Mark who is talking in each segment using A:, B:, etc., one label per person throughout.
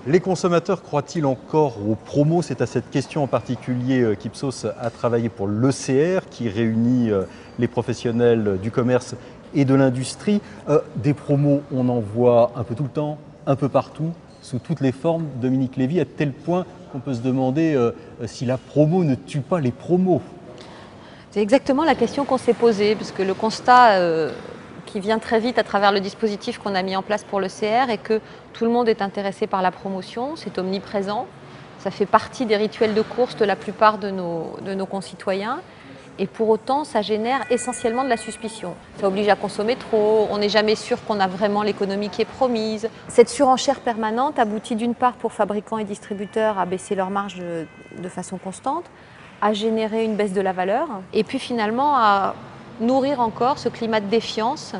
A: Les consommateurs croient-ils encore aux promos? C'est à cette question en particulier qu'Ipsos a travaillé pour l'ECR, qui réunit les professionnels du commerce et de l'industrie. Des promos, on en voit un peu tout le temps, un peu partout, sous toutes les formes, Dominique Lévy, à tel point qu'on peut se demander si la promo ne tue pas les promos.
B: C'est exactement la question qu'on s'est posée, parce que le constat qui vient très vite à travers le dispositif qu'on a mis en place pour le CR est que tout le monde est intéressé par la promotion, c'est omniprésent, ça fait partie des rituels de course de la plupart de nos concitoyens. Et pour autant, ça génère essentiellement de la suspicion. Ça oblige à consommer trop, on n'est jamais sûr qu'on a vraiment l'économie qui est promise. Cette surenchère permanente aboutit d'une part pour fabricants et distributeurs à baisser leurs marges de façon constante, à générer une baisse de la valeur, et puis finalement à nourrir encore ce climat de défiance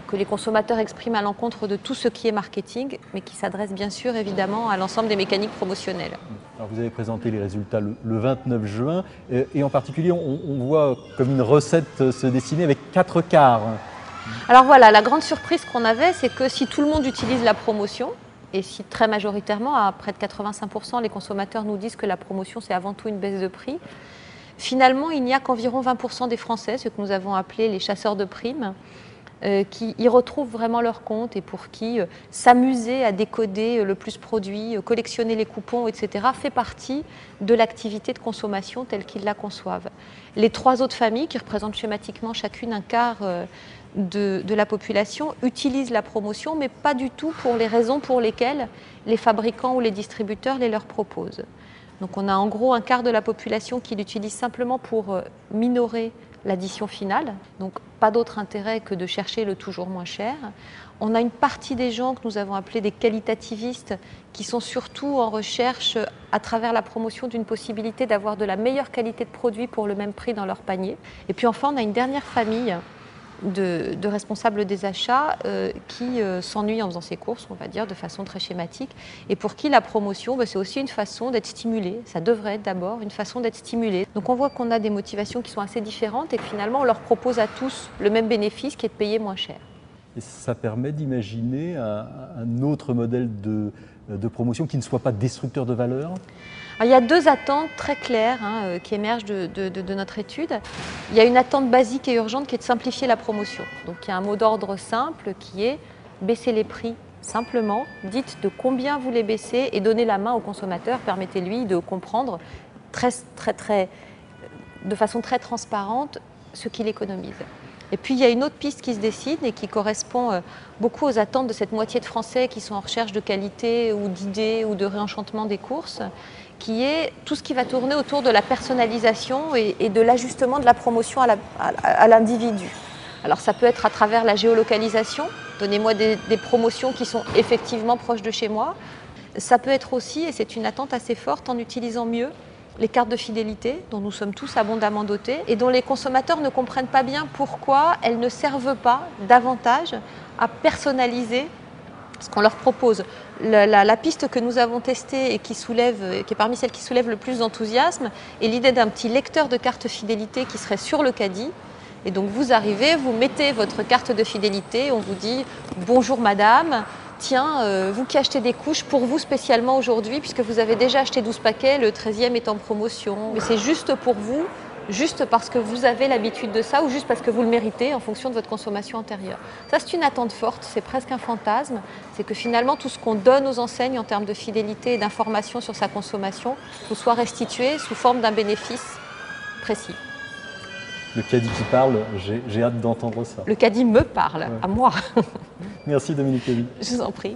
B: que les consommateurs expriment à l'encontre de tout ce qui est marketing, mais qui s'adresse bien sûr évidemment à l'ensemble des mécaniques promotionnelles.
A: Alors vous avez présenté les résultats le 29 juin, et en particulier on voit comme une recette se dessiner avec 4 quarts.
B: Alors voilà, la grande surprise qu'on avait, c'est que si tout le monde utilise la promotion, et si très majoritairement, à près de 85%, les consommateurs nous disent que la promotion c'est avant tout une baisse de prix, finalement il n'y a qu'environ 20% des Français, ce que nous avons appelé les chasseurs de primes, qui y retrouvent vraiment leur compte et pour qui s'amuser à décoder le plus produit, collectionner les coupons, etc. fait partie de l'activité de consommation telle qu'ils la conçoivent. Les 3 autres familles, qui représentent schématiquement chacune un quart de la population, utilisent la promotion, mais pas du tout pour les raisons pour lesquelles les fabricants ou les distributeurs les leur proposent. Donc on a en gros un quart de la population qui l'utilise simplement pour minorer l'addition finale, donc pas d'autre intérêt que de chercher le toujours moins cher. On a une partie des gens que nous avons appelés des qualitativistes qui sont surtout en recherche à travers la promotion d'une possibilité d'avoir de la meilleure qualité de produit pour le même prix dans leur panier. Et puis enfin on a une dernière famille de responsables des achats qui s'ennuient en faisant ses courses, on va dire, de façon très schématique, et pour qui la promotion, c'est aussi une façon d'être stimulé. Ça devrait être d'abord une façon d'être stimulé. Donc on voit qu'on a des motivations qui sont assez différentes et que finalement on leur propose à tous le même bénéfice qui est de payer moins cher.
A: Et ça permet d'imaginer un autre modèle de promotion qui ne soit pas destructeur de valeur?
B: Alors, il y a 2 attentes très claires qui émergent de notre étude. Il y a une attente basique et urgente qui est de simplifier la promotion. Donc il y a un mot d'ordre simple qui est baisser les prix simplement, dites de combien vous les baissez et donnez la main au consommateur, permettez-lui de comprendre de façon très transparente ce qu'il économise. Et puis il y a une autre piste qui se dessine et qui correspond beaucoup aux attentes de cette moitié de Français qui sont en recherche de qualité ou d'idées ou de réenchantement des courses, qui est tout ce qui va tourner autour de la personnalisation et de l'ajustement de la promotion à l'individu. Alors ça peut être à travers la géolocalisation, donnez-moi des promotions qui sont effectivement proches de chez moi. Ça peut être aussi, et c'est une attente assez forte, en utilisant mieux les cartes de fidélité dont nous sommes tous abondamment dotés et dont les consommateurs ne comprennent pas bien pourquoi elles ne servent pas davantage à personnaliser ce qu'on leur propose. La piste que nous avons testée et qui est parmi celles qui soulèvent le plus d'enthousiasme est l'idée d'un petit lecteur de carte fidélité qui serait sur le caddie. Et donc vous arrivez, vous mettez votre carte de fidélité, on vous dit « Bonjour madame ». Tiens, vous qui achetez des couches, pour vous spécialement aujourd'hui, puisque vous avez déjà acheté 12 paquets, le 13e est en promotion. Mais c'est juste pour vous, juste parce que vous avez l'habitude de ça ou juste parce que vous le méritez en fonction de votre consommation antérieure. Ça, c'est une attente forte, c'est presque un fantasme. C'est que finalement, tout ce qu'on donne aux enseignes en termes de fidélité et d'information sur sa consommation nous soit restitué sous forme d'un bénéfice précis.
A: Le caddie qui parle, j'ai hâte d'entendre ça.
B: Le caddie me parle, à moi.
A: Merci Dominique Lévy.
B: Je vous en prie.